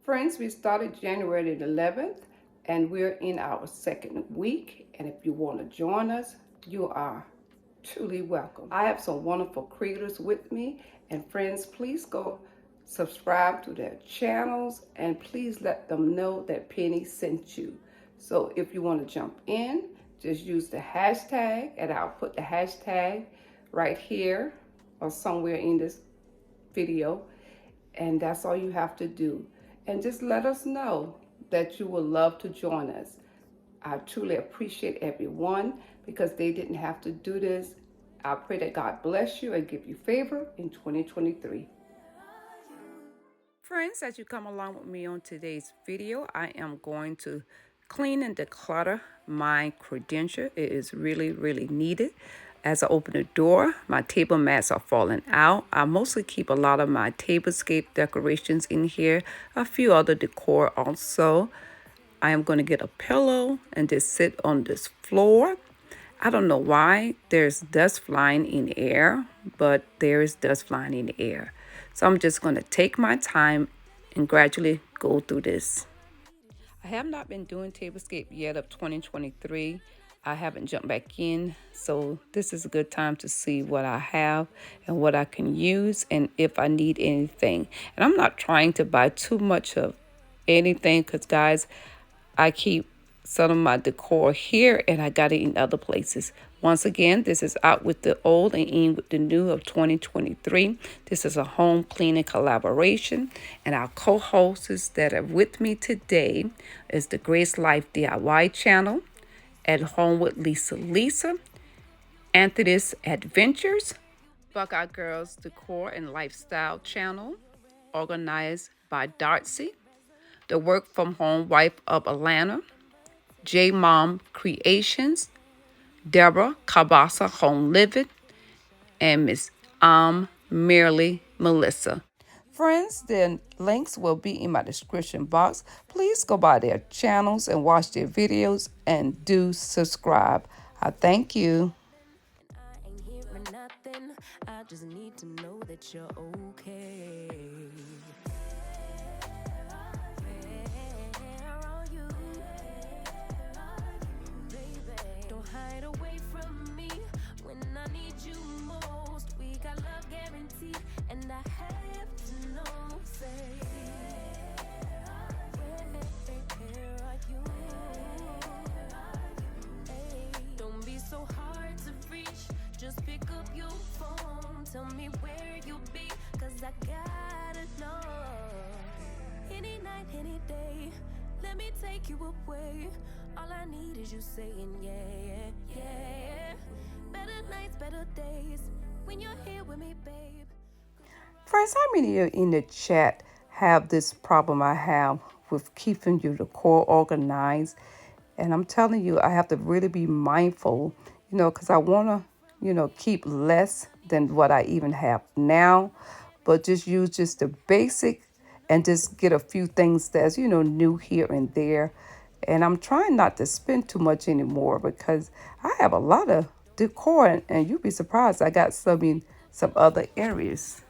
Friends, we started January the 11th and we're in our second week. And if you want to join us, you are truly welcome. I have some wonderful creators with me. And friends, please go subscribe to their channels and please let them know that Penny sent you. So if you want to jump in, just use the hashtag, and I'll put the hashtag right here or somewhere in this video. And that's all you have to do. And just let us know that you would love to join us. I truly appreciate everyone because they didn't have to do this. I pray that God bless you and give you favor in 2023. Friends, as you come along with me on today's video, I am going to clean and declutter my credenza. It is really, really needed. As I open the door, my table mats are falling out. I mostly keep a lot of my tablescape decorations in here, a few other decor also. I am going to get a pillow and just sit on this floor. I don't know why there's dust flying in the air, but there is dust flying in the air. So I'm just going to take my time and gradually go through this. I have not been doing tablescape yet of 2023. I haven't jumped back in, so this is a good time to see what I have and what I can use and if I need anything. And I'm not trying to buy too much of anything because, guys, I keep some of my decor here and I got it in other places. Once again, this is out with the old and in with the new of 2023. This is a home cleaning collaboration, and our co-hosts that are with me today is the Grace Life DIY channel, At Home with Lisa, Anthony's Adventures, Buckeye Girls Decor and Lifestyle channel, Organized by Darcy, the Work From Home Wife of Atlanta, J Mom Creations, Deborah Cabasa Home Living, and Miss Merely Melissa. Friends, the links will be in my description box. Please go by their channels and watch their videos and do subscribe. I thank you. I ain't hearing nothing. I just need to know that you're okay. Where are you? Baby, don't hide away from me when I need you most. We got love guaranteed, and I have to know. Say, where are you? Hey, don't be so hard to reach. Just pick up your phone. Tell me where you'll be, 'cause I gotta know. Any night, any day, let me take you away. All I need is you saying yeah, yeah. Better nights, better days, when you're here with me, babe. Friends, how many of you in the chat have this problem I have with keeping your decor organized? And I'm telling you, I have to really be mindful, because I want to, keep less than what I even have now, but just use just the basic and just get a few things that's, new here and there. And I'm trying not to spend too much anymore because I have a lot of decor, and you'd be surprised I got some in some other areas.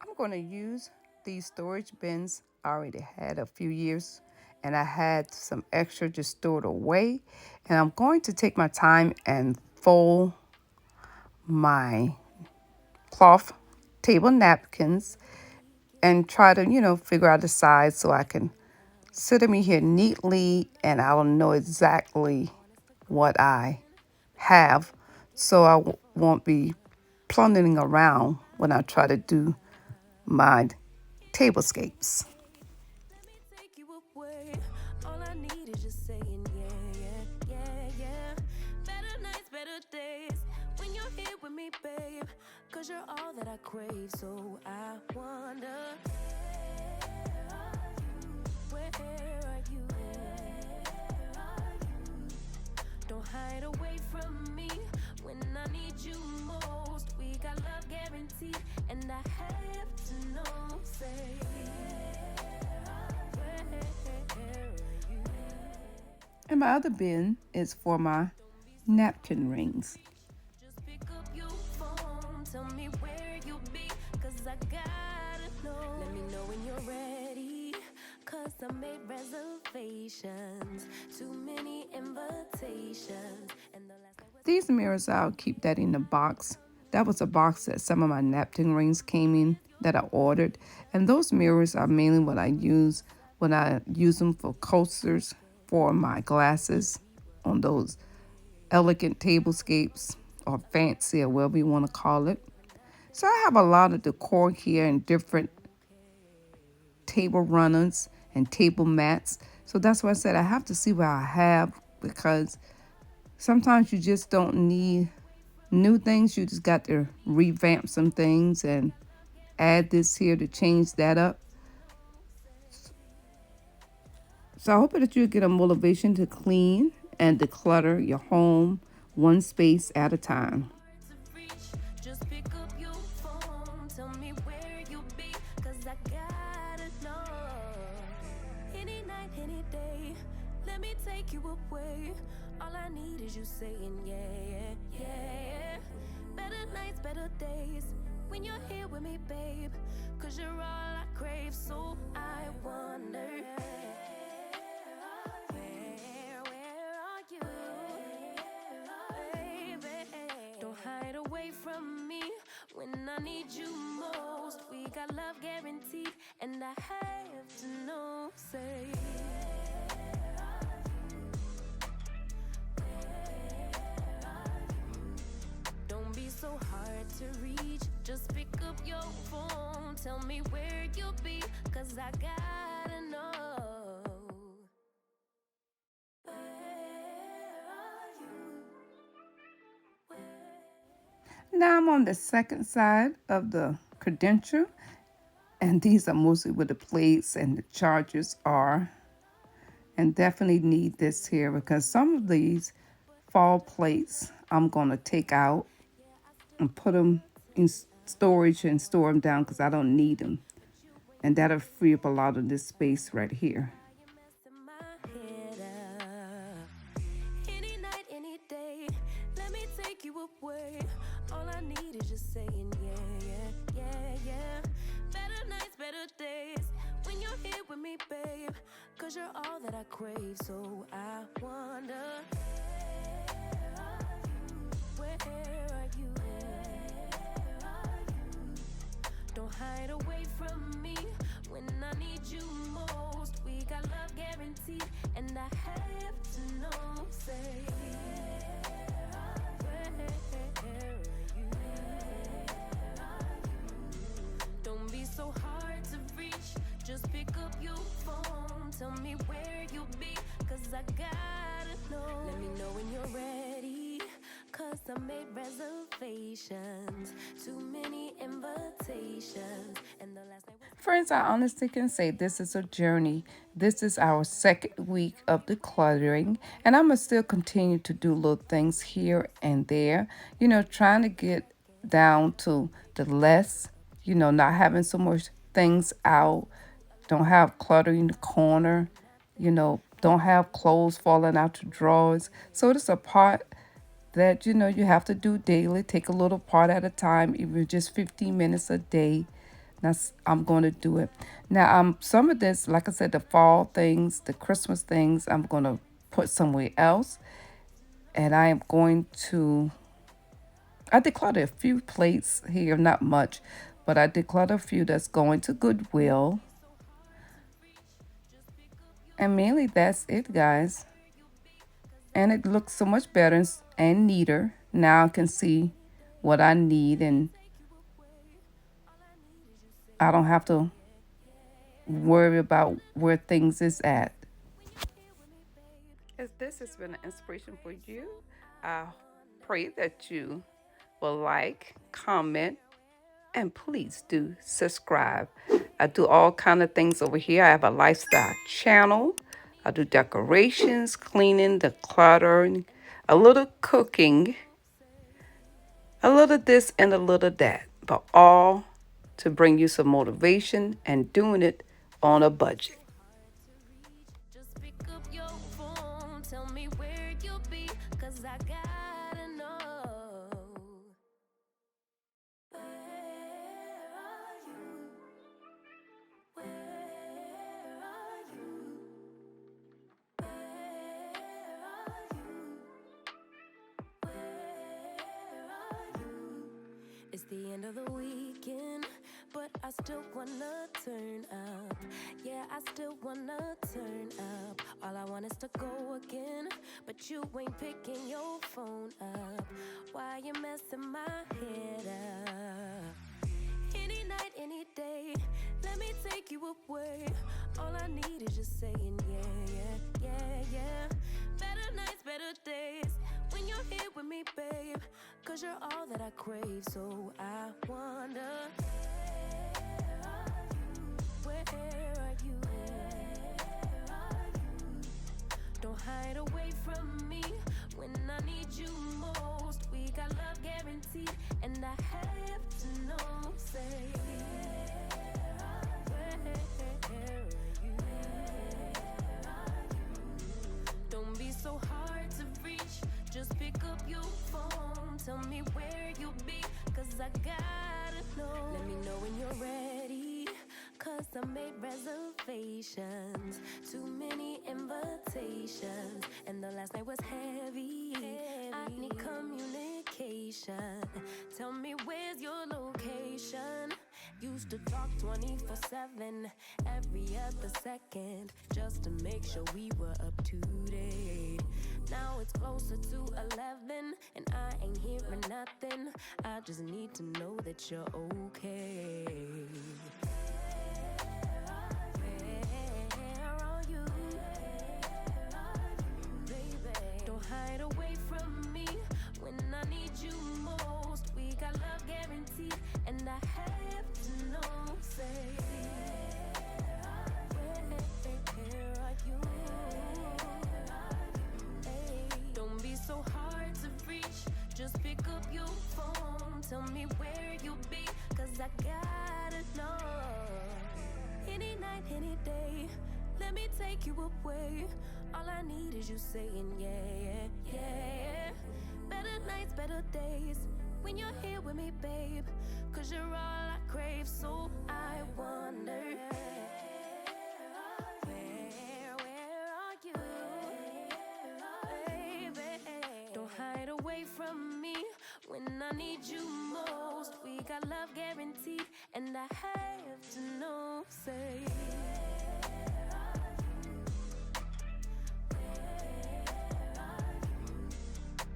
I'm going to use these storage bins. I already had a few years and I had some extra just stored away. And I'm going to take my time and fold my cloth table napkins and try to, figure out the size so I can sit them in here neatly and I'll know exactly what I have, so I won't be plundering around when I try to do my tablescapes. Let me take you away. All I need is just saying yeah. Better nights, better days, when you're here with me, babe. 'Cause you're all that I crave, so I wonder, where are you? Don't hide away from me when I need you most. We got love guaranteed, and I have to know. Say, where are you? And my other bin is for my napkin rings. Just pick up your phone, tell me I made reservations. Too many invitations. And the last night was These mirrors, I'll keep that in the box. That was a box that some of my napkin rings came in that I ordered. And those mirrors are mainly what I use when I use them for coasters for my glasses on those elegant tablescapes or fancy or whatever you want to call it. So I have a lot of decor here and different table runners and table mats. So that's why I said I have to see what I have, because sometimes you just don't need new things. You just got to revamp some things and add this here to change that up. So I hope that you get a motivation to clean and declutter your home one space at a time. to reach. Just pick up your phone. Tell me where you be. Cause I gotta know. Any night, any day. Let me take you away. All I need is you saying yeah, yeah, yeah. Better nights, better days. When you're here with me, babe. Cause you're all I crave. So I wonder. Where are you? Baby, don't hide away from me when I need you most. We got love guaranteed, and I have to know. Say, don't be so hard to reach. Just pick up your phone. Tell me where you'll be, cause I gotta know. Now I'm on the second side of the credential, and these are mostly where the plates and the chargers are. And definitely need this here because some of these fall plates I'm going to take out and put them in storage and store them down because I don't need them. And that'll free up a lot of this space right here. Any night, any day, let me take you away. All I need is just saying yeah, yeah, yeah, yeah. Better nights, better days, when you're here with me, babe. Cause you're all that I crave, so I wonder, where are you? Don't hide away from me when I need you most. We got love guaranteed, and I have to know. Say, where are you? Don't be so hard to reach. Just pick up your phone. Tell me where you'll be, cause I gotta know. Let me know when you're ready, cause I made reservations. Too many invitations. And the last night was Friends, I honestly can say this is a journey. This is our second week of decluttering, and I'm going to still continue to do little things here and there, trying to get down to the less, not having so much things out, don't have clutter in the corner, don't have clothes falling out the drawers. So it's a part that, you have to do daily. Take a little part at a time, even just 15 minutes a day. I'm going to do it. Now, some of this, like I said, the fall things, the Christmas things, I'm going to put somewhere else. And I decluttered a few plates here, not much, but I decluttered a few that's going to Goodwill. And mainly that's it, guys. And it looks so much better and neater. Now I can see what I need, and I don't have to worry about where things is at. If this has been an inspiration for you, I pray that you will like, comment, and please do subscribe. I do all kind of things over here. I have a lifestyle channel. I do decorations, cleaning, decluttering, a little cooking, a little this and a little that, but all to bring you some motivation and doing it on a budget. just pick up your phone. Tell me where you'll be, cause I gotta know. Where are you? Where are you? the end of the weekend, but I still wanna turn up. Yeah, I still wanna turn up. All I want is to go again, but you ain't picking your phone up. Why you messing my head up? Any night, any day, let me take you away. All I need is just saying yeah, yeah, yeah, yeah. Better nights, better days, when you're here with me, babe. Cause you're all that I crave, so I wonder, where are you? Don't hide away from me when I need you most. We got love guaranteed, and I have to know, say, where are you? Don't be so hard to reach, just pick up your phone. Tell me where you'll be, cause I gotta know. Let me know when you're ready, cause I made reservations. Too many invitations, and the last night was heavy. I need communication. Tell me where's your location. Used to talk 24/7, every other second, just to make sure we were up to date. Now it's closer to 11, and I ain't hearing nothing. I just need to know that you're okay. Where are you? Baby, don't hide away from me when I need you most. We got love guaranteed, and I have to know, say, where are you? Hey, don't be so hard to reach, just pick up your phone. Tell me where you'll be, cause I gotta know. Any night, any day, let me take you away. All I need is you saying yeah, yeah, yeah. Better nights, better days, when you're here with me, babe. Cause you're all I crave, so I wonder, where are you? Baby, don't hide away from me when I need you most. We got love guaranteed, and I have to know, say,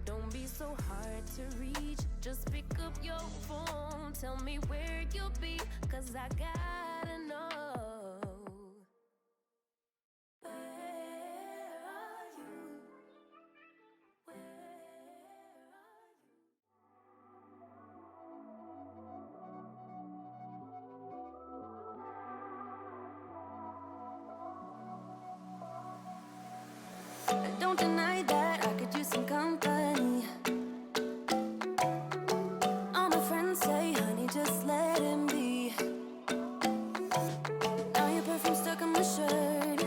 don't be so hard to reach, just pick up your phone. Tell me where you'll be, cause I gotta know. Where are you? Where are you? Don't deny that I could use some company. All my friends say, honey, just let him be. Now your perfume stuck on my shirt,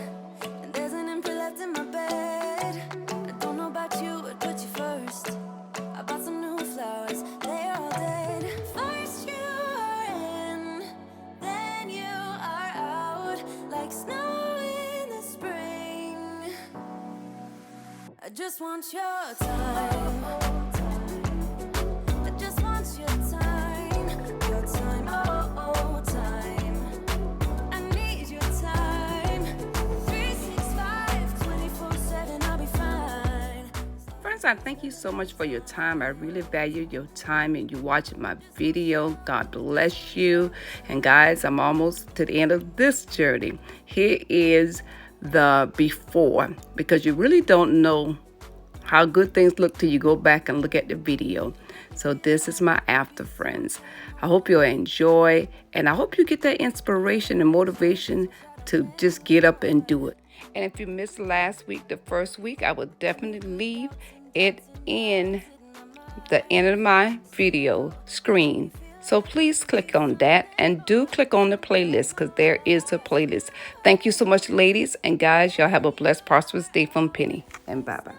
and there's an empty left in my bed. I don't know about you, I'd put you first. I bought some new flowers, they're all dead. First you are in, then you are out, like snow in the spring. I just want your time. I just want your time. Your time, oh, oh, time. I need your time. 365, 24/7, I'll be fine. Friends, I thank you so much for your time. I really value your time and you watching my video. God bless you. And guys, I'm almost to the end of this journey. Here is the before, because you really don't know how good things look till you go back and look at the video. So this is my after, friends. I hope you'll enjoy, and I hope you get that inspiration and motivation to just get up and do it. And if you missed last week, the first week, I will definitely leave it in the end of my video screen. So please click on that, and do click on the playlist, because there is a playlist. Thank you so much, ladies and guys. Y'all have a blessed, prosperous day from Penny, and bye-bye.